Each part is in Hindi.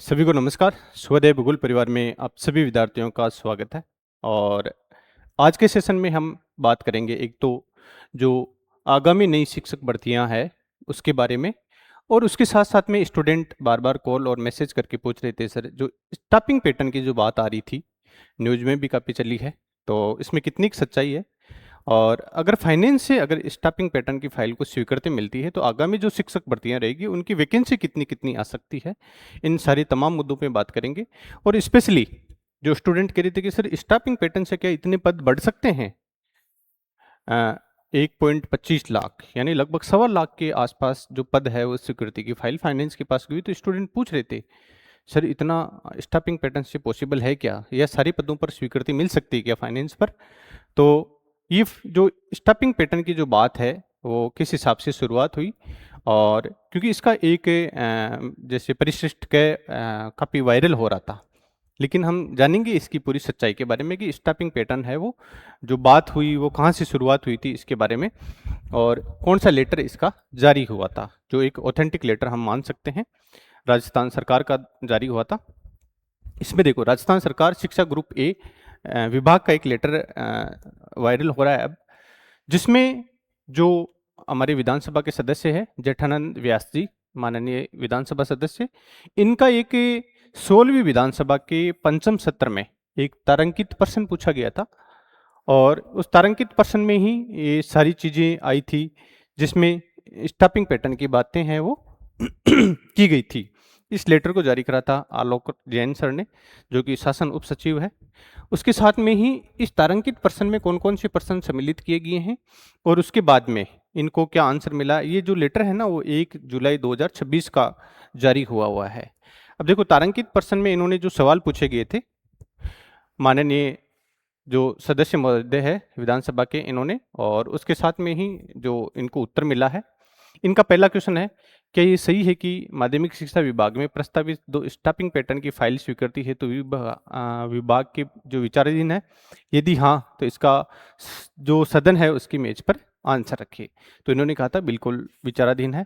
सभी को नमस्कार। स्वदेव भूगोल परिवार में आप सभी विद्यार्थियों का स्वागत है। और आज के सेशन में हम बात करेंगे एक तो जो आगामी नई शिक्षक भर्तियां हैं उसके बारे में, और उसके साथ साथ में स्टूडेंट बार बार कॉल और मैसेज करके पूछ रहे थे, सर जो स्टाफिंग पैटर्न की जो बात आ रही थी न्यूज़ में भी काफ़ी चली है, तो इसमें कितनी सच्चाई है। और अगर फाइनेंस से अगर स्टाफिंग पैटर्न की फाइल को स्वीकृति मिलती है तो आगामी जो शिक्षक भर्तियां रहेगी उनकी वैकेंसी कितनी कितनी आ सकती है, इन सारी तमाम मुद्दों पे बात करेंगे। और स्पेशली जो स्टूडेंट कह रहे थे कि सर स्टाफिंग पैटर्न से क्या इतने पद बढ़ सकते हैं, 1.25 लाख यानी लगभग 1.25 लाख के आसपास जो पद है वो स्वीकृति की फाइल फाइनेंस के पास गई, तो स्टूडेंट पूछ रहे थे सर इतना स्टाफिंग पैटर्न से पॉसिबल है क्या, या सारे पदों पर स्वीकृति मिल सकती है क्या फाइनेंस पर। तो ये जो स्टाफिंग पैटर्न की जो बात है वो किस हिसाब से शुरुआत हुई, और क्योंकि इसका एक जैसे परिशिष्ट के काफ़ी वायरल हो रहा था, लेकिन हम जानेंगे इसकी पूरी सच्चाई के बारे में कि स्टाफिंग पैटर्न है वो जो बात हुई वो कहाँ से शुरुआत हुई थी इसके बारे में, और कौन सा लेटर इसका जारी हुआ था जो एक ऑथेंटिक लेटर हम मान सकते हैं राजस्थान सरकार का जारी हुआ था। इसमें देखो राजस्थान सरकार शिक्षा ग्रुप ए विभाग का एक लेटर वायरल हो रहा है अब, जिसमें जो हमारे विधानसभा के सदस्य हैं जेठानंद व्यास जी, माननीय विधानसभा सदस्य, इनका एक 16वीं विधानसभा के पंचम सत्र में एक तारांकित प्रश्न पूछा गया था, और उस तारांकित प्रश्न में ही ये सारी चीज़ें आई थी जिसमें स्टाफिंग पैटर्न की बातें हैं वो की गई थी। इस लेटर को जारी करा था आलोक जैन सर ने, जो कि शासन उप सचिव है। उसके साथ में ही इस तारांकित प्रश्न में कौन कौन से प्रश्न सम्मिलित किए गए हैं और उसके बाद में इनको क्या आंसर मिला, ये जो लेटर है ना वो 1 जुलाई 2026 का जारी हुआ है। अब देखो तारांकित प्रश्न में इन्होंने जो सवाल पूछे गए थे, माननीय जो सदस्य महोदय है विधानसभा के इन्होंने, और उसके साथ में ही जो इनको उत्तर मिला है, इनका पहला क्वेश्चन है, क्या ये सही है कि माध्यमिक शिक्षा विभाग में प्रस्तावित दो स्टाफिंग पैटर्न की फाइल स्वीकृति है तो विभाग के जो विचाराधीन है, यदि हाँ तो इसका जो सदन है उसकी मेज पर आंसर रखिए। तो इन्होंने कहा था बिल्कुल विचाराधीन है,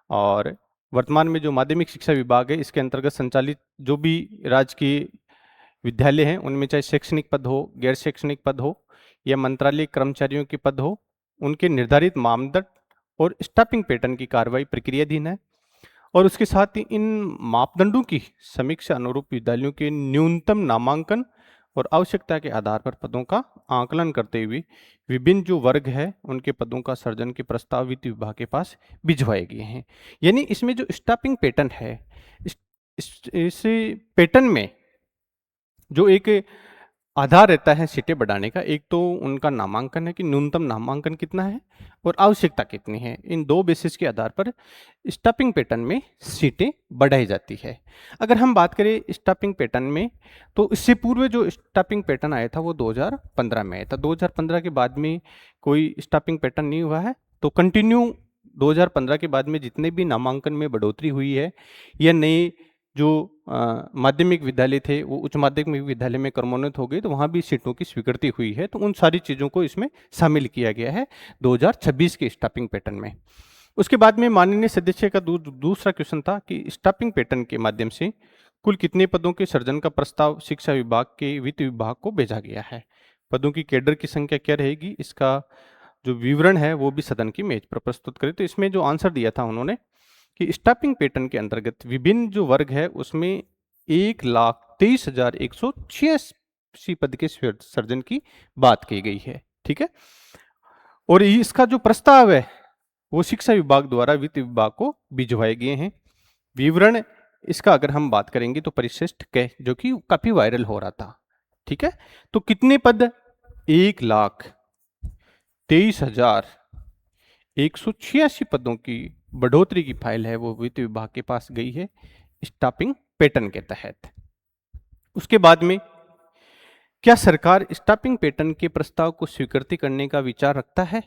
और वर्तमान में जो माध्यमिक शिक्षा विभाग है इसके अंतर्गत संचालित जो भी राजकीय विद्यालय हैं उनमें चाहे शैक्षणिक पद हो, गैर शैक्षणिक पद हो या मंत्रालय कर्मचारियों के पद हो, उनके निर्धारित मानदंड और स्टाफिंग पैटर्न की कार्रवाई प्रक्रियाधीन है, और उसके साथ ही इन मापदंडों की समीक्षा अनुरूप विद्यालयों के न्यूनतम नामांकन और आवश्यकता के आधार पर पदों का आकलन करते हुए विभिन्न जो वर्ग है उनके पदों का सृजन के प्रस्ताव वित्त विभाग के पास भिजवाए गए हैं। यानी इसमें जो स्टाफिंग पैटर्न है, इस पैटर्न में जो एक आधार रहता है सीटें बढ़ाने का, एक तो उनका नामांकन है कि न्यूनतम नामांकन कितना है और आवश्यकता कितनी है, इन दो बेसिस के आधार पर स्टाफिंग पैटर्न में सीटें बढ़ाई जाती है। अगर हम बात करें स्टाफिंग पैटर्न में, तो इससे पूर्व जो स्टाफिंग पैटर्न आया था वो 2015 में आया था। 2015 के बाद में कोई स्टाफिंग पैटर्न नहीं हुआ है, तो कंटिन्यू 2015 के बाद में जितने भी नामांकन में बढ़ोतरी हुई है या नए जो माध्यमिक विद्यालय थे वो उच्च माध्यमिक विद्यालय में क्रमोन्नत हो गए, तो वहाँ भी सीटों की स्वीकृति हुई है, तो उन सारी चीज़ों को इसमें शामिल किया गया है 2026 के स्टाफिंग पैटर्न में। उसके बाद में माननीय सदस्य का दूसरा क्वेश्चन था कि स्टाफिंग पैटर्न के माध्यम से कुल कितने पदों के सृजन का प्रस्ताव शिक्षा विभाग के वित्त विभाग को भेजा गया है, पदों की कैडर की संख्या क्या रहेगी, इसका जो विवरण है वो भी सदन की मेज पर प्रस्तुत करें। तो इसमें जो आंसर दिया था उन्होंने कि स्टाफिंग पैटर्न के अंतर्गत विभिन्न जो वर्ग है उसमें 1,23,186 पद के सर्जन की बात की गई है। ठीक है, और इसका जो प्रस्ताव है वो शिक्षा विभाग द्वारा वित्त विभाग को भिजवाए गए हैं। विवरण इसका अगर हम बात करेंगे तो परिशिष्ट के जो कि काफी वायरल हो रहा था। ठीक है, तो कितने पद, 1,23,186 पदों की बढ़ोतरी की फाइल है वो वित्त विभाग के पास गई है स्टाफिंग पैटर्न के तहत। उसके बाद में क्या सरकार स्टाफिंग पैटर्न के प्रस्ताव को स्वीकृति करने का विचार रखता है,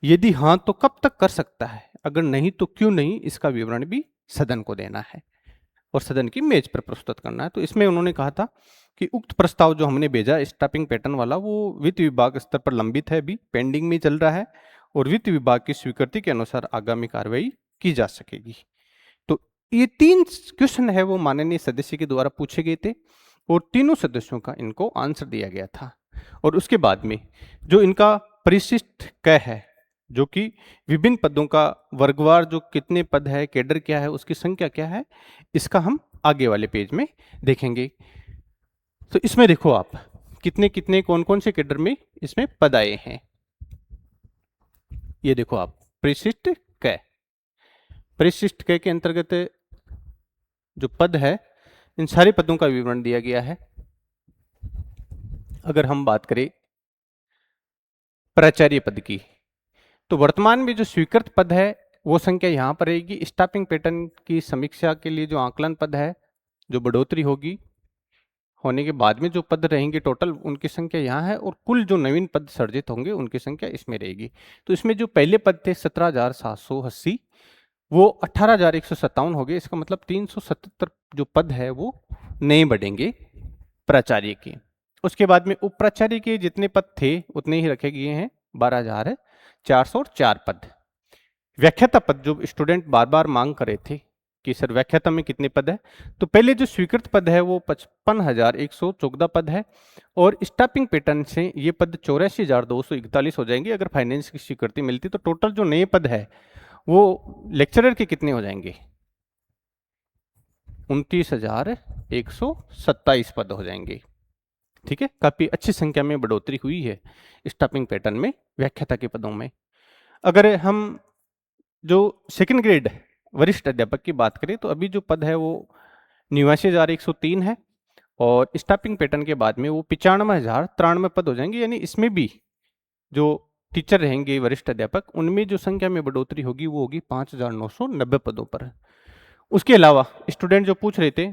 यदि हाँ तो कब तक कर सकता है, अगर नहीं तो क्यों नहीं, इसका विवरण भी सदन को देना है और सदन की मेज पर प्रस्तुत करना है। तो इसमें उन्होंने कहा था कि उक्त प्रस्ताव जो हमने भेजा स्टाफिंग पैटर्न वाला वो वित्त विभाग स्तर पर लंबित है, अभी पेंडिंग में चल रहा है, और वित्त विभाग की स्वीकृति के अनुसार आगामी कार्रवाई की जा सकेगी। तो ये 3 क्वेश्चन है वो माननीय सदस्य के द्वारा पूछे गए थे और तीनों सदस्यों का इनको आंसर दिया गया था। और उसके बाद में जो इनका परिशिष्ट क है, जो कि विभिन्न पदों का वर्गवार जो कितने पद है, कैडर क्या है, उसकी संख्या क्या है, इसका हम आगे वाले पेज में देखेंगे। तो इसमें देखो आप कितने कितने कौन कौन से कैडर में इसमें पद आए हैं। ये देखो आप परिशिष्ट क, परिशिष्ट क के अंतर्गत जो पद है इन सारे पदों का विवरण दिया गया है। अगर हम बात करें प्राचार्य पद की, तो वर्तमान में जो स्वीकृत पद है वो संख्या यहाँ पर रहेगी। स्टाफिंग पैटर्न की समीक्षा के लिए जो आकलन पद है, जो बढ़ोतरी होगी होने के बाद में जो पद रहेंगे टोटल, उनकी संख्या यहाँ है और कुल जो नवीन पद सर्जित होंगे उनकी संख्या इसमें रहेगी। तो इसमें जो पहले पद थे 17,780 वो 18,157 हो गए। इसका मतलब 377 जो पद है वो नए बढ़ेंगे प्राचार्य के। उसके बाद में उप प्राचार्य के जितने पद थे उतने ही रखे गए हैं, 12,404 पद। व्याख्याता पद जो स्टूडेंट बार बार मांग कर रहे थे कि सर व्याख्याता में कितने पद है, तो पहले जो स्वीकृत पद है वो 55,114 पद है और स्टाफिंग पैटर्न से ये पद 84,241 हो जाएंगे। अगर फाइनेंस की स्वीकृति मिलती तो टोटल जो नए पद है वो लेक्चरर के कितने हो जाएंगे, 29,127 पद हो जाएंगे। ठीक है, काफी अच्छी संख्या में बढ़ोतरी हुई है स्टाफिंग पैटर्न में व्याख्याता के पदों में। अगर हम जो सेकंड ग्रेड वरिष्ठ अध्यापक की बात करें तो अभी जो पद है वो 89,103 है और स्टाफिंग पैटर्न के बाद में वो 95,093 पद हो जाएंगे। यानी इसमें भी जो टीचर रहेंगे वरिष्ठ अध्यापक, उनमें जो संख्या में बढ़ोतरी होगी वो होगी 5,990 पदों पर। उसके अलावा स्टूडेंट जो पूछ रहे थे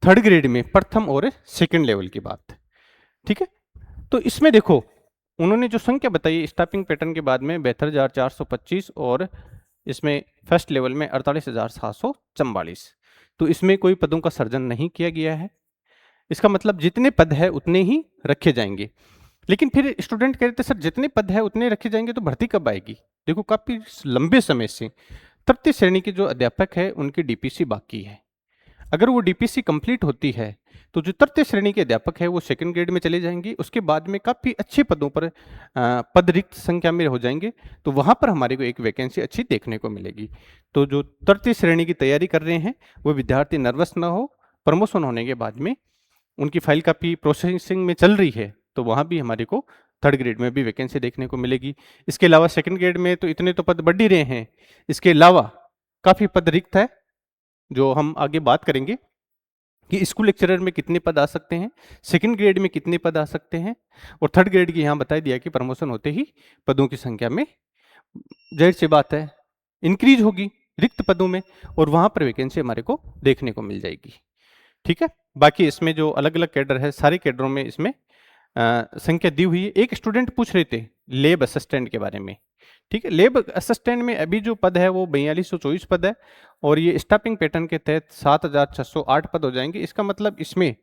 थर्ड ग्रेड में प्रथम और सेकंड लेवल की बात, ठीक है, तो इसमें देखो उन्होंने जो संख्या बताई स्टाफिंग पैटर्न के बाद में 72,425 और इसमें फर्स्ट लेवल में 48,744। तो इसमें कोई पदों का सर्जन नहीं किया गया है। इसका मतलब जितने पद है उतने ही रखे जाएंगे। लेकिन फिर स्टूडेंट कह रहे थे सर जितने पद है उतने रखे जाएंगे तो भर्ती कब आएगी। देखो काफी लंबे समय से तृतीय श्रेणी के जो अध्यापक है उनकी डीपीसी बाकी है। अगर वो डीपीसी कंप्लीट होती है तो जो तृतीय श्रेणी के अध्यापक है वो सेकंड ग्रेड में चले जाएंगे। उसके बाद में काफ़ी अच्छे पदों पर पद रिक्त संख्या में हो जाएंगे, तो वहाँ पर हमारे को एक वैकेंसी अच्छी देखने को मिलेगी। तो जो तृतीय श्रेणी की तैयारी कर रहे हैं वो विद्यार्थी नर्वस ना हो। प्रमोशन होने के बाद में उनकी फाइल काफ़ी प्रोसेसिंग में चल रही है तो वहाँ भी हमारे को थर्ड ग्रेड में भी वैकेंसी देखने को मिलेगी। इसके अलावा सेकेंड ग्रेड में तो इतने तो पद बढ़ ही रहे हैं, इसके अलावा काफ़ी पद रिक्त है जो हम आगे बात करेंगे कि स्कूल लेक्चरर में कितने पद आ सकते हैं, सेकंड ग्रेड में कितने पद आ सकते हैं और थर्ड ग्रेड की यहाँ बता दिया कि प्रमोशन होते ही पदों की संख्या में जाहिर सी बात है इंक्रीज होगी रिक्त पदों में और वहाँ पर वैकेंसी हमारे को देखने को मिल जाएगी। ठीक है, बाकी इसमें जो अलग अलग कैडर है सारे कैडरों में इसमें संख्या दी हुई है। एक स्टूडेंट पूछ रहे थे लेब असिस्टेंट के बारे में। ठीक है, लेब असिस्टेंट में अभी जो पद है वो 4224 पद है और ये स्टाफिंग पैटर्न के तहत 7,608 पद हो जाएंगे। इसका मतलब इसमें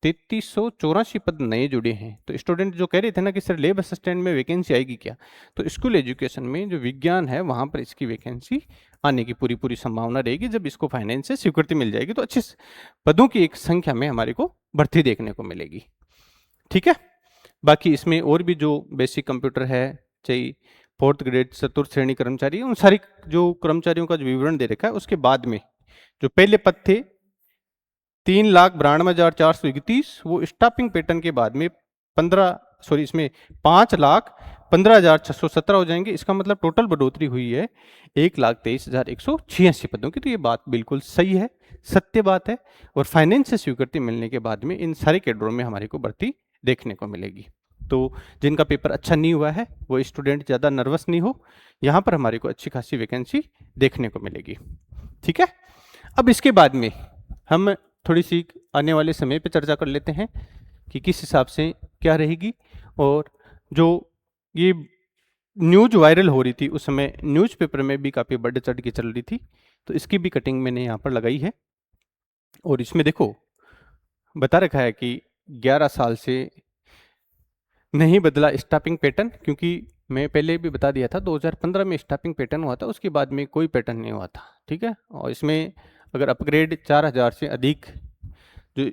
3384 पद नए जुड़े हैं। तो स्टूडेंट जो कह रहे थे ना कि सर लेब असिस्टेंट में वैकेंसी आएगी क्या, तो स्कूल एजुकेशन में जो विज्ञान है वहाँ पर इसकी वैकेंसी आने की पूरी पूरी संभावना रहेगी। जब इसको फाइनेंस से स्वीकृति मिल जाएगी तो अच्छे पदों की एक संख्या में हमारे को भर्ती देखने को मिलेगी। ठीक है, बाकी इसमें और भी जो बेसिक कंप्यूटर है, चाहे फोर्थ ग्रेड चतुर्थ श्रेणी कर्मचारी, उन सारी जो कर्मचारियों का जो विवरण दे रखा है उसके बाद में जो पहले पद थे 3,92,431 वो स्टाफिंग पैटर्न के बाद में 5,15,617 हो जाएंगे। इसका मतलब टोटल बढ़ोतरी हुई है 1,23,186 पदों की। तो ये बात बिल्कुल सही है, सत्य बात है और फाइनेंस से स्वीकृति मिलने के बाद में इन सारे कैडरों में हमारे को भर्ती देखने को मिलेगी। तो जिनका पेपर अच्छा नहीं हुआ है वो स्टूडेंट ज़्यादा नर्वस नहीं हो, यहाँ पर हमारे को अच्छी खासी वैकेंसी देखने को मिलेगी। ठीक है, अब इसके बाद में हम थोड़ी सी आने वाले समय पे चर्चा कर लेते हैं कि किस हिसाब से क्या रहेगी। और जो ये न्यूज वायरल हो रही थी उस समय न्यूज़पेपर में भी काफ़ी बढ़ चढ़ के चल रही थी, तो इसकी भी कटिंग मैंने यहाँ पर लगाई है। और इसमें देखो बता रखा है कि 11 साल से नहीं बदला स्टाफिंग पैटर्न, क्योंकि मैं पहले भी बता दिया था 2015 में स्टाफिंग पैटर्न हुआ था, उसके बाद में कोई पैटर्न नहीं हुआ था। ठीक है, और इसमें अगर अपग्रेड 4000 से अधिक जो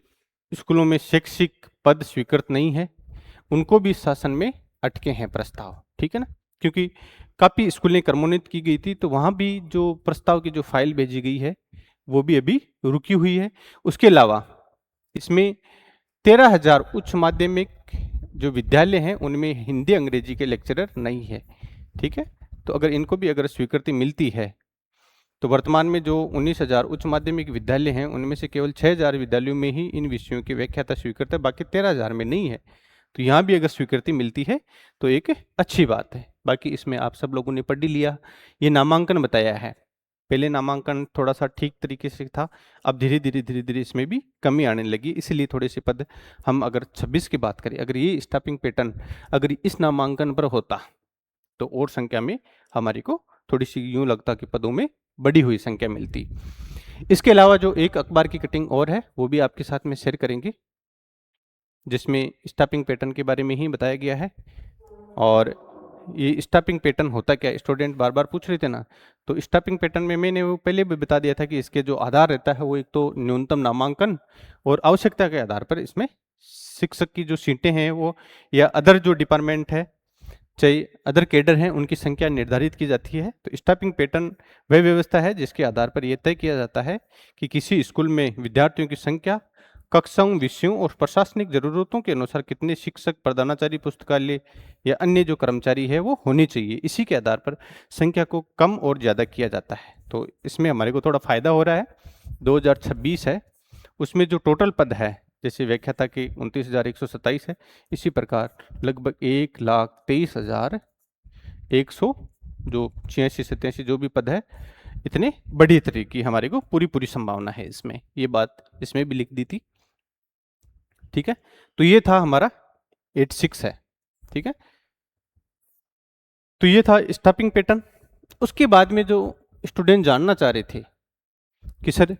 स्कूलों में शैक्षिक पद स्वीकृत नहीं है उनको भी शासन में अटके हैं प्रस्ताव। ठीक है ना, क्योंकि काफ़ी स्कूलें क्रमोन्नत की गई थी, तो वहाँ भी जो प्रस्ताव की जो फाइल भेजी गई है वो भी अभी रुकी हुई है। उसके अलावा इसमें 13,000 उच्च माध्यमिक जो विद्यालय हैं उनमें हिंदी अंग्रेजी के लेक्चरर नहीं है। ठीक है, तो अगर इनको भी अगर स्वीकृति मिलती है तो वर्तमान में जो 19,000 उच्च माध्यमिक विद्यालय हैं उनमें से केवल 6,000 विद्यालयों में ही इन विषयों की व्याख्याता स्वीकृत है, बाकी 13,000 में नहीं है। तो यहाँ भी अगर स्वीकृति मिलती है तो एक अच्छी बात है। बाकी इसमें आप सब लोगों ने पढ़ ही लिया, ये नामांकन बताया है। पहले नामांकन थोड़ा सा ठीक तरीके से था, अब धीरे धीरे इसमें भी कमी आने लगी, इसीलिए थोड़े से पद हम अगर 26 की बात करें, अगर ये स्टाफिंग पैटर्न अगर इस नामांकन पर होता तो और संख्या में हमारी को थोड़ी सी यूं लगता कि पदों में बढ़ी हुई संख्या मिलती। इसके अलावा जो एक अखबार की कटिंग और है वो भी आपके साथ में शेयर करेंगे, जिसमें स्टाफिंग पैटर्न के बारे में ही बताया गया है। और ये स्टाफिंग पैटर्न होता क्या, स्टूडेंट बार बार पूछ रहे थे ना, तो स्टाफिंग पैटर्न में मैंने वो पहले भी बता दिया था कि इसके जो आधार रहता है वो एक तो न्यूनतम नामांकन और आवश्यकता के आधार पर इसमें शिक्षक की जो सीटें हैं वो या अदर जो डिपार्टमेंट है चाहे अदर कैडर हैं उनकी संख्या निर्धारित की जाती है। तो स्टाफिंग पैटर्न वह व्यवस्था है जिसके आधार पर यह तय किया जाता है कि किसी स्कूल में विद्यार्थियों की संख्या कक्षाओं, विषयों और प्रशासनिक जरूरतों के अनुसार कितने शिक्षक, प्रधानाचार्य, पुस्तकालय या अन्य जो कर्मचारी है वो होनी चाहिए। इसी के आधार पर संख्या को कम और ज़्यादा किया जाता है। तो इसमें हमारे को थोड़ा फायदा हो रहा है। 2026 है, उसमें जो टोटल पद है जैसे व्याख्याता के 29,127 है, इसी प्रकार लगभग 1,23,100 जो 86-87 जो भी पद है, इतने बड़ी तरह की हमारे को पूरी संभावना है इसमें। ये बात इसमें भी लिख दी थी। ठीक है, तो ये था हमारा 86 है। ठीक है, तो ये था स्टाफिंग पैटर्न। उसके बाद में जो स्टूडेंट जानना चाह रहे थे कि सर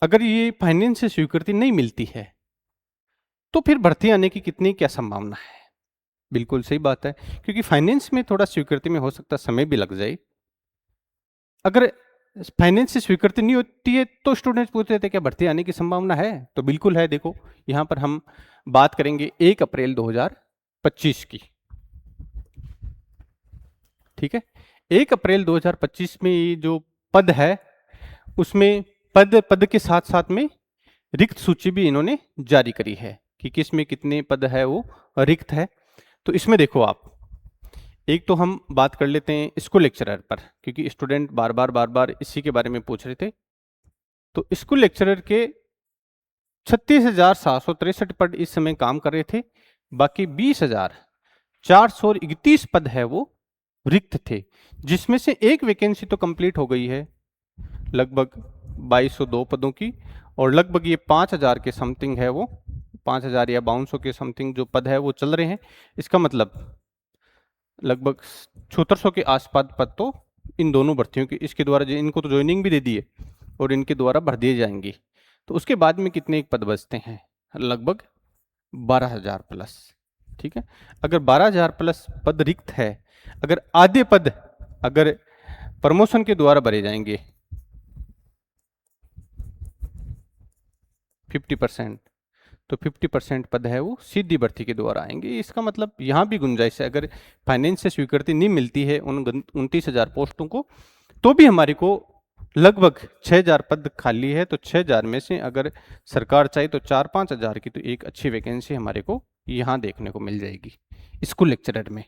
अगर ये फाइनेंस से स्वीकृति नहीं मिलती है तो फिर भर्ती आने की कितनी क्या संभावना है। बिल्कुल सही बात है, क्योंकि फाइनेंस में थोड़ा स्वीकृति में हो सकता समय भी लग जाए। अगर फाइनेंस से स्वीकृति नहीं होती है तो स्टूडेंट्स पूछते थे क्या भर्ती आने की संभावना है, तो बिल्कुल है। देखो यहाँ पर हम बात करेंगे 1 अप्रैल 2025 की। ठीक है, 1 अप्रैल 2025 में ये जो पद है उसमें पद के साथ साथ में रिक्त सूची भी इन्होंने जारी करी है कि किस में कितने पद है वो रिक्त है। तो इसमें देखो आप, एक तो हम बात कर लेते हैं स्कूल लेक्चरर पर, क्योंकि स्टूडेंट बार बार इसी के बारे में पूछ रहे थे। तो स्कूल लेक्चरर के 36,763 पद इस समय काम कर रहे थे, बाकी 20,431 पद है वो रिक्त थे, जिसमें से एक वैकेंसी तो कंप्लीट हो गई है लगभग 2202 पदों की, और लगभग ये 5,000 के समथिंग है, वो 5,000 या 5200 के समथिंग जो पद है वो चल रहे हैं। इसका मतलब लगभग 7400 के आसपास पद तो इन दोनों भर्तियों के इसके द्वारा इनको तो ज्वाइनिंग भी दे दिए और इनके द्वारा भर दिए जाएंगे। तो उसके बाद में कितने एक पद बचते हैं, लगभग 12,000 प्लस। ठीक है, अगर 12,000 प्लस पद रिक्त है, अगर आधे पद अगर प्रमोशन के द्वारा भरे जाएंगे 50%, तो 50% पद है वो सीधी भर्ती के द्वारा आएंगे। इसका मतलब यहाँ भी गुंजाइश है, अगर फाइनेंस से स्वीकृति नहीं मिलती है उन 29,000 पोस्टों को, तो भी हमारे को लगभग 6,000 पद खाली है। तो 6,000 में से अगर सरकार चाहे तो 4-5 हज़ार की तो एक अच्छी वैकेंसी हमारे को यहाँ देखने को मिल जाएगी स्कूल लेक्चरर में।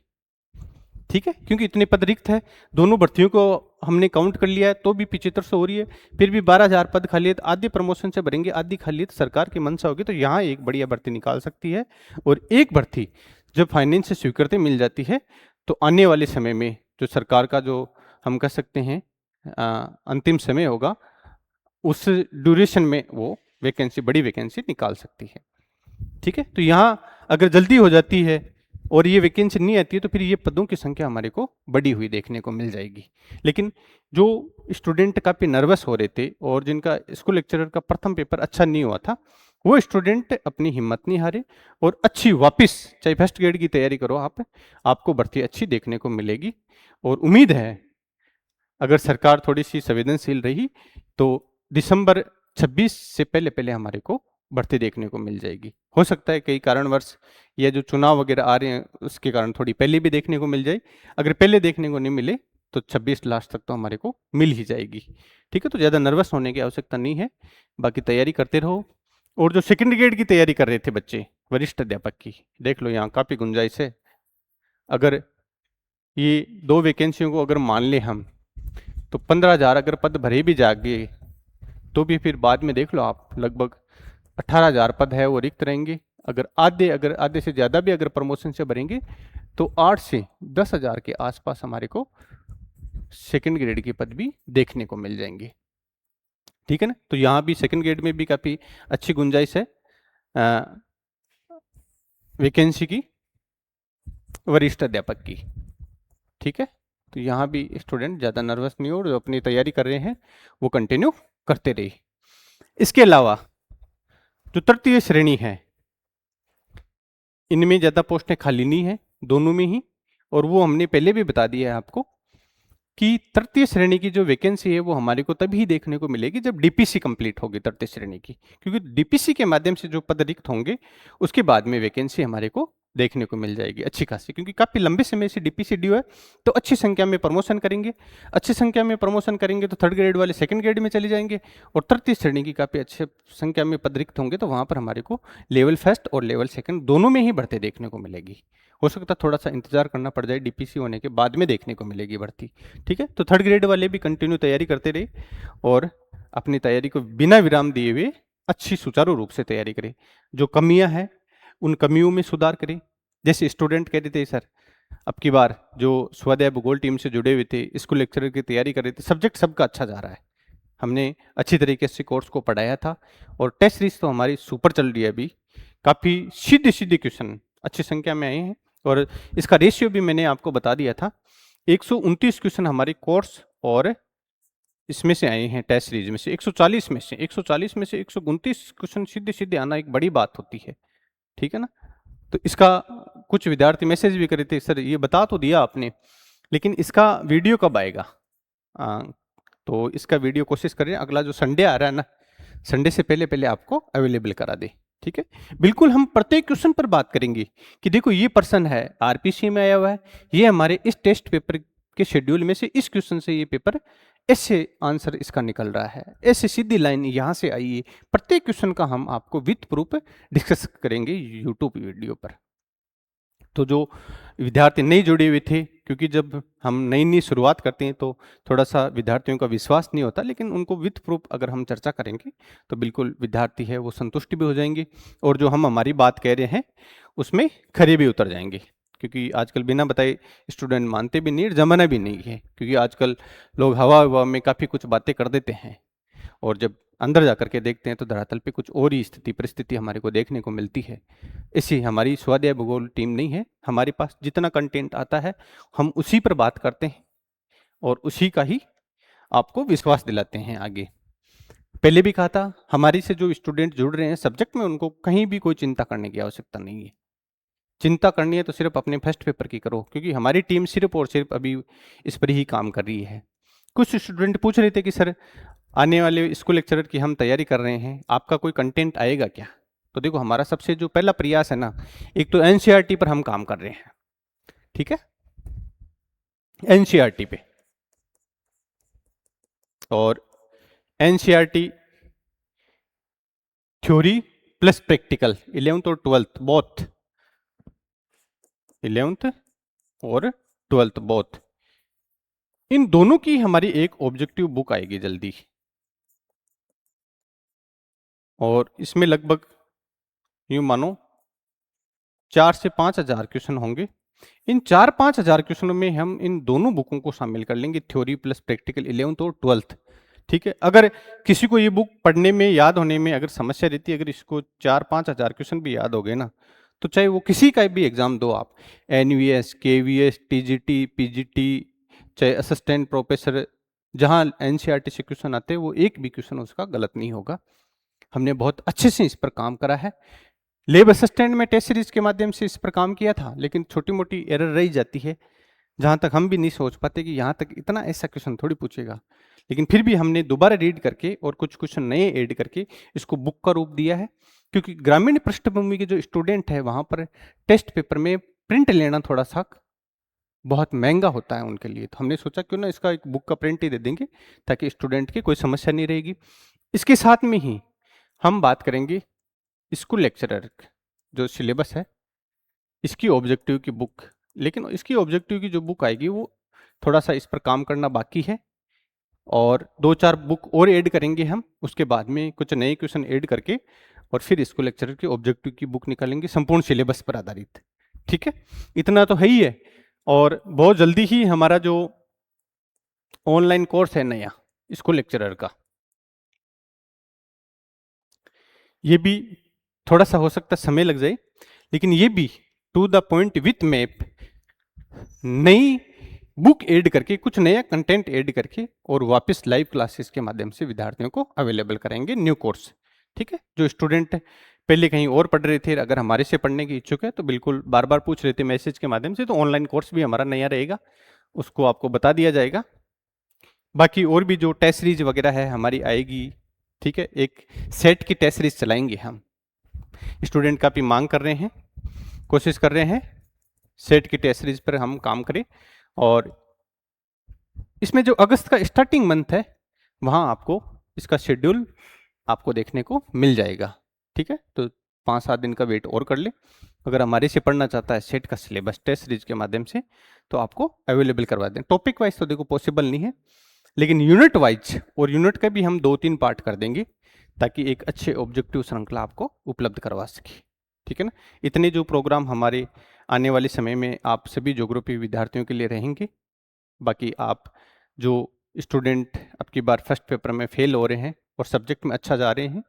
ठीक है, क्योंकि इतने पद रिक्त है, दोनों भर्तियों को हमने काउंट कर लिया है तो भी 7500 हो रही है, फिर भी 12,000 पद खाली है, तो आधी प्रमोशन से भरेंगे, आधी खाली है, तो सरकार की मंशा होगी तो यहाँ एक बढ़िया भर्ती निकाल सकती है। और एक भर्ती जब फाइनेंस से स्वीकृति मिल जाती है तो आने वाले समय में जो सरकार का जो हम कह सकते हैं अंतिम समय होगा, उस ड्यूरेशन में वो वैकेंसी, बड़ी वैकेंसी निकाल सकती है। ठीक है, तो यहाँ अगर जल्दी हो जाती है और ये वैकेंसी नहीं आती है तो फिर ये पदों की संख्या हमारे को बढ़ी हुई देखने को मिल जाएगी। लेकिन जो स्टूडेंट काफ़ी नर्वस हो रहे थे और जिनका स्कूल लेक्चरर का प्रथम पेपर अच्छा नहीं हुआ था, वो स्टूडेंट अपनी हिम्मत नहीं हारे और अच्छी वापस, चाहे फर्स्ट ग्रेड की तैयारी करो आप, आपको भर्ती अच्छी देखने को मिलेगी। और उम्मीद है अगर सरकार थोड़ी सी संवेदनशील रही तो दिसंबर 26 से पहले पहले हमारे को भर्ती देखने को मिल जाएगी। हो सकता है कई कारणवश या जो चुनाव वगैरह आ रहे हैं उसके कारण थोड़ी पहले भी देखने को मिल जाए। अगर पहले देखने को नहीं मिले तो 26 लास्ट तक तो हमारे को मिल ही जाएगी। ठीक है, तो ज़्यादा नर्वस होने की आवश्यकता नहीं है, बाकी तैयारी करते रहो। और जो सेकंड ग्रेड की तैयारी कर रहे थे बच्चे वरिष्ठ अध्यापक की, देख लो यहाँ काफ़ी गुंजाइश है। अगर ये 2 वैकेंसियों को अगर मान ले हम तो 15,000 अगर पद भरे भी जाएंगे तो भी फिर बाद में देख लो आप लगभग 18,000 पद है वो रिक्त रहेंगे। अगर आधे से ज़्यादा भी अगर प्रमोशन से भरेंगे तो 8 से 10,000 के आसपास हमारे को सेकंड ग्रेड के पद भी देखने को मिल जाएंगे। ठीक है ना, तो यहाँ भी सेकंड ग्रेड में भी काफ़ी अच्छी गुंजाइश है वैकेंसी की वरिष्ठ अध्यापक की। ठीक है, तो यहाँ भी स्टूडेंट ज़्यादा नर्वस नहीं हो, जो अपनी तैयारी कर रहे हैं वो कंटिन्यू करते रहिए। इसके अलावा जो तृतीय श्रेणी है इनमें ज़्यादा पोस्टें खाली नहीं है, दोनों में ही। और वो हमने पहले भी बता दिया है आपको कि तृतीय श्रेणी की जो वैकेंसी है वो हमारे को तभी देखने को मिलेगी जब डीपीसी कंप्लीट होगी तृतीय श्रेणी की, क्योंकि डीपीसी के माध्यम से जो पद रिक्त होंगे उसके बाद में वैकेंसी हमारे को देखने को मिल जाएगी अच्छी खासी, क्योंकि काफ़ी लंबे समय से डीपीसी ड्यू है। तो अच्छी संख्या में प्रमोशन करेंगे, अच्छी संख्या में प्रमोशन करेंगे तो थर्ड ग्रेड वाले सेकंड ग्रेड में चले जाएंगे, और तृतीय श्रेणी की काफ़ी अच्छे संख्या में पद रिक्त होंगे तो वहाँ पर हमारे को लेवल फर्स्ट और लेवल सेकंड दोनों में ही भर्ती देखने को मिलेगी। हो सकता है थोड़ा सा इंतजार करना पड़ जाए, डीपीसी होने के बाद में देखने को मिलेगी भर्ती। ठीक है, तो थर्ड ग्रेड वाले भी कंटिन्यू तैयारी करते रहे और अपनी तैयारी को बिना विराम दिए हुए अच्छी सुचारू रूप से तैयारी करें। जो कमियां हैं उन कमियों में सुधार करें। जैसे स्टूडेंट कह रहे थे सर अब की बार जो स्वाध्याय भूगोल टीम से जुड़े हुए थे, स्कूल लेक्चरर की तैयारी कर रहे थे, सब्जेक्ट सबका अच्छा जा रहा है, हमने अच्छी तरीके से कोर्स को पढ़ाया था और टेस्ट सीरीज तो हमारी सुपर चल रही है अभी। काफ़ी सीधे सीधे क्वेश्चन अच्छी संख्या में आए हैं और इसका रेशियो भी मैंने आपको बता दिया था। 129 क्वेश्चन हमारे कोर्स और इसमें से आए हैं टेस्ट सीरीज में से, 140 में से 129 क्वेश्चन सीधे सीधे आना एक बड़ी बात होती है। ठीक है ना, तो इसका कुछ विद्यार्थी मैसेज भी करे थे सर ये बता तो दिया आपने लेकिन इसका वीडियो कब आएगा। तो इसका वीडियो कोशिश करें अगला जो संडे आ रहा है ना, संडे से पहले पहले आपको अवेलेबल करा दे। ठीक है, बिल्कुल हम प्रत्येक क्वेश्चन पर बात करेंगे कि देखो ये पर्सन है आरपीसी में आया हुआ है, ये हमारे इस टेस्ट पेपर के शेड्यूल में से इस क्वेश्चन से ये पेपर ऐसे आंसर इसका निकल रहा है, ऐसे सीधी लाइन यहाँ से आई है। प्रत्येक क्वेश्चन का हम आपको विद प्रूफ डिस्कस करेंगे यूट्यूब वीडियो पर। तो जो विद्यार्थी नहीं जुड़े हुए थे, क्योंकि जब हम नई नई शुरुआत करते हैं तो थोड़ा सा विद्यार्थियों का विश्वास नहीं होता, लेकिन उनको विथ प्रूफ अगर हम चर्चा करेंगे तो बिल्कुल विद्यार्थी है वो संतुष्टि भी हो जाएंगे और जो हम हमारी बात कह रहे हैं उसमें खरे भी उतर जाएंगे। क्योंकि आजकल बिना बताए स्टूडेंट मानते भी नहीं और जमाना भी नहीं है, क्योंकि आजकल लोग हवा हवा में काफ़ी कुछ बातें कर देते हैं और जब अंदर जाकर के देखते हैं तो धरातल पे कुछ और ही स्थिति परिस्थिति हमारे को देखने को मिलती है। ऐसी हमारी स्वाध्याय भूगोल टीम नहीं है, हमारे पास जितना कंटेंट आता है हम उसी पर बात करते हैं और उसी का ही आपको विश्वास दिलाते हैं आगे। पहले भी कहा था हमारी से जो स्टूडेंट जुड़ रहे हैं सब्जेक्ट में उनको कहीं भी कोई चिंता करने की आवश्यकता नहीं है। चिंता करनी है तो सिर्फ अपने फर्स्ट पेपर की करो, क्योंकि हमारी टीम सिर्फ और सिर्फ अभी इस पर ही काम कर रही है। कुछ स्टूडेंट पूछ रहे थे कि सर आने वाले स्कूल लेक्चरर की हम तैयारी कर रहे हैं, आपका कोई कंटेंट आएगा क्या। तो देखो हमारा सबसे जो पहला प्रयास है ना, एक तो एनसीईआरटी पर हम काम कर रहे हैं। ठीक है, एनसीईआरटी पे, और NCERT theory plus practical 11th और 12th बोथ, 11th और 12th बोथ, इन दोनों की हमारी एक ऑब्जेक्टिव बुक आएगी जल्दी और इसमें लगभग यूं मानो 4 से 5 हजार क्वेश्चन होंगे। इन 4-5 हजार क्वेश्चनों में हम इन दोनों बुकों को शामिल कर लेंगे, थ्योरी प्लस प्रैक्टिकल 11th और 12th। ठीक है, अगर किसी को ये बुक पढ़ने में याद होने में अगर समस्या रहती है, अगर इसको 4-5 हजार क्वेश्चन भी याद हो गए ना, तो चाहे वो किसी का भी एग्जाम दो आप, एनवीएस, केवीएस, टीजीटी, पीजीटी, चाहे असिस्टेंट प्रोफेसर, जहाँ एनसीईआरटी से क्वेश्चन आते हैं वो एक भी क्वेश्चन उसका गलत नहीं होगा। हमने बहुत अच्छे से इस पर काम करा है। लैब असिस्टेंट में टेस्ट सीरीज के माध्यम से इस पर काम किया था, लेकिन छोटी मोटी एरर रह जाती है, जहाँ तक हम भी नहीं सोच पाते कि यहाँ तक इतना ऐसा क्वेश्चन थोड़ी पूछेगा। लेकिन फिर भी हमने दोबारा रीड करके और कुछ क्वेश्चन नए ऐड करके इसको बुक का रूप दिया है, क्योंकि ग्रामीण पृष्ठभूमि के जो स्टूडेंट है वहाँ पर टेस्ट पेपर में प्रिंट लेना थोड़ा सा बहुत महंगा होता है उनके लिए। तो हमने सोचा क्यों ना इसका एक बुक का प्रिंट ही दे देंगे, ताकि स्टूडेंट की कोई समस्या नहीं रहेगी। इसके साथ में ही हम बात करेंगे स्कूल लेक्चरर जो सिलेबस है, इसकी ऑब्जेक्टिव की बुक। लेकिन इसकी ऑब्जेक्टिव की जो बुक आएगी वो थोड़ा सा इस पर काम करना बाकी है, और 2-4 बुक और ऐड करेंगे हम। उसके बाद में कुछ नए क्वेश्चन ऐड करके और फिर स्कूल लेक्चरर की ऑब्जेक्टिव की बुक निकालेंगे संपूर्ण सिलेबस पर आधारित। ठीक है, इतना तो है ही है। और बहुत जल्दी ही हमारा जो ऑनलाइन कोर्स है नया स्कूल लेक्चरर का, ये भी थोड़ा सा हो सकता है समय लग जाए, लेकिन ये भी to the point with map, नई बुक ऐड करके, कुछ नया कंटेंट ऐड करके और वापस लाइव क्लासेस के माध्यम से विद्यार्थियों को अवेलेबल कराएंगे न्यू कोर्स। ठीक है, जो स्टूडेंट पहले कहीं और पढ़ रहे थे, अगर हमारे से पढ़ने की इच्छुक है तो बिल्कुल बार बार पूछ रहे थे मैसेज के माध्यम से, तो ऑनलाइन कोर्स भी हमारा नया रहेगा, उसको आपको बता दिया जाएगा। बाकी और भी जो टेस्ट सीरीज वगैरह है हमारी आएगी। ठीक है, एक सेट की टेस्ट सीरीज चलाएंगे हम। स्टूडेंट काफ़ी मांग कर रहे हैं, कोशिश कर रहे हैं सेट की टेस्ट सीरीज पर हम काम करें, और इसमें जो अगस्त का स्टार्टिंग मंथ है वहाँ आपको इसका शेड्यूल आपको देखने को मिल जाएगा। ठीक है, तो 5-7 दिन का वेट और कर ले। अगर हमारे से पढ़ना चाहता है सेट का सिलेबस टेस्ट सीरीज के माध्यम से, तो आपको अवेलेबल करवा दें। टॉपिक वाइज तो देखो पॉसिबल नहीं है, लेकिन यूनिट वाइज और यूनिट का भी हम 2-3 पार्ट कर देंगे, ताकि एक अच्छे ऑब्जेक्टिव श्रृंखला आपको उपलब्ध करवा सके। ठीक है ना, इतने जो प्रोग्राम हमारे आने वाले समय में आप सभी ज्योग्राफी विद्यार्थियों के लिए रहेंगे। बाकी आप जो स्टूडेंट अब की बार फर्स्ट पेपर में फेल हो रहे हैं और सब्जेक्ट में अच्छा जा रहे हैं,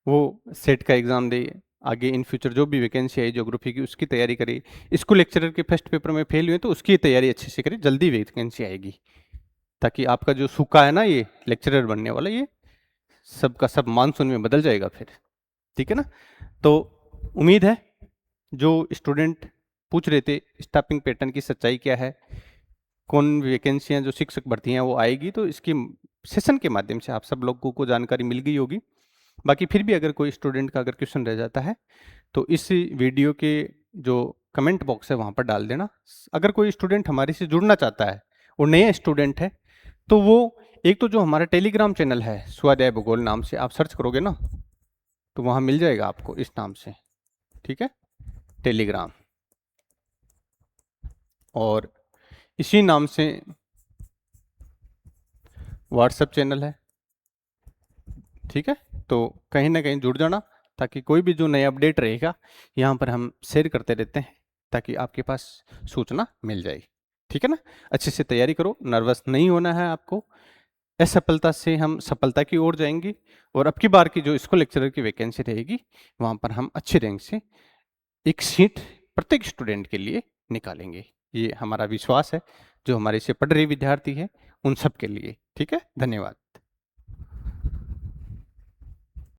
वो सेट का एग्ज़ाम दे, आगे इन फ्यूचर जो भी वैकेंसी आई ज्योग्राफी की उसकी तैयारी करे। स्कूल लेक्चरर के फर्स्ट पेपर में फेल हुए तो उसकी तैयारी अच्छे से करे, जल्दी वैकेंसी आएगी, ताकि आपका जो सूखा है ना ये लेक्चरर बनने वाला, ये सब का सब मानसून में बदल जाएगा फिर। ठीक है ना, तो उम्मीद है जो स्टूडेंट पूछ रहे थे स्टाफिंग पैटर्न की सच्चाई क्या है, कौन वैकेंसियां जो शिक्षक भर्ती हैं वो आएगी, तो इसकी सेशन के माध्यम से आप सब लोगों को जानकारी मिल गई होगी। बाकी फिर भी अगर कोई स्टूडेंट का अगर क्वेश्चन रह जाता है तो इस वीडियो के जो कमेंट बॉक्स है वहाँ पर डाल देना। अगर कोई स्टूडेंट हमारे से जुड़ना चाहता है और नया स्टूडेंट है, तो वो एक तो जो हमारा टेलीग्राम चैनल है स्वाध्याय भूगोल नाम से आप सर्च करोगे ना, तो वहाँ मिल जाएगा आपको इस नाम से। ठीक है, टेलीग्राम, और इसी नाम से व्हाट्सएप चैनल है। ठीक है, तो कहीं ना कहीं जुड़ जाना, ताकि कोई भी जो नया अपडेट रहेगा यहाँ पर हम शेयर करते रहते हैं, ताकि आपके पास सूचना मिल जाए। ठीक है ना, अच्छे से तैयारी करो, नर्वस नहीं होना है आपको। असफलता से हम सफलता की ओर जाएंगे, और अब की बार की जो स्कूल लेक्चरर की वैकेंसी रहेगी वहाँ पर हम अच्छे रैंक से एक सीट प्रत्येक स्टूडेंट के लिए निकालेंगे। ये हमारा विश्वास है, जो हमारे से पढ़ रहे विद्यार्थी हैं उन सब के लिए। ठीक है, धन्यवाद।